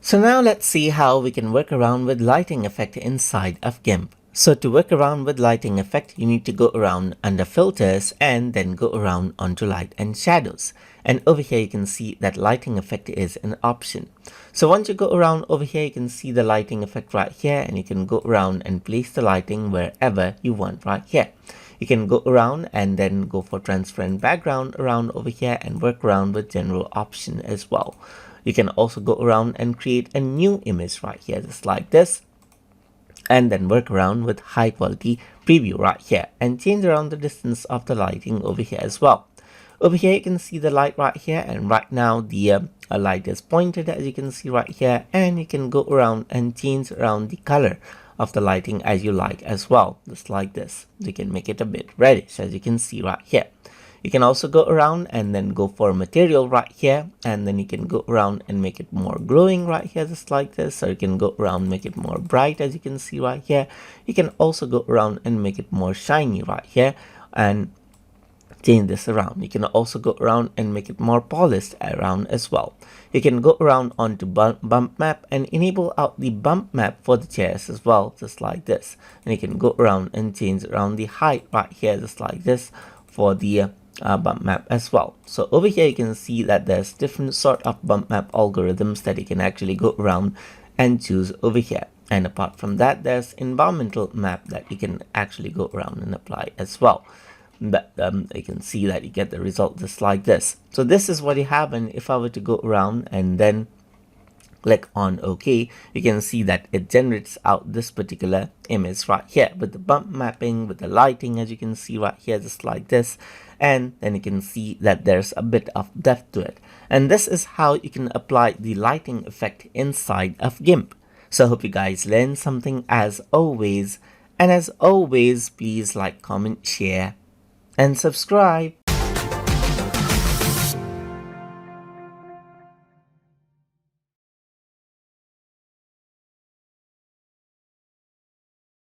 So now let's see how we can work around with lighting effect inside of GIMP. So to work around with lighting effect, you need to go around under filters and then go around onto light and shadows. And over here you can see that lighting effect is an option. So once you go around over here, you can see the lighting effect right here, and you can go around and place the lighting wherever you want right here. You can go around and then go for transparent background around over here and work around with general option as well. You can also go around and create a new image right here, just like this, and then work around with high quality preview right here and change around the distance of the lighting over here as well. Over here you can see the light right here, and right now the light is pointed, as you can see right here, and you can go around and change around the color of the lighting as you like as well, just like this. You can make it a bit reddish, as you can see right here. You can also go around and then go for material right here, and then you can go around and make it more glowing right here, just like this. Or you can go around, make it more bright, as you can see right here. You can also go around and make it more shiny right here and change this around. You can also go around and make it more polished around as well. You can go around onto bump map and enable out the bump map for the chairs as well, just like this. And you can go around and change around the height right here, just like this, for the bump map as well. So over here you can see that there's different sort of bump map algorithms that you can actually go around and choose over here. And apart from that, there's environmental map that you can actually go around and apply as well. But you can see that you get the result just like this. So this is what you have, and if I were to go around and then click on OK, you can see that it generates out this particular image right here with the bump mapping, with the lighting, as you can see right here, just like this. And then you can see that there's a bit of depth to it. And this is how you can apply the lighting effect inside of GIMP. So I hope you guys learned something as always. And as always, please like, comment, share, and subscribe.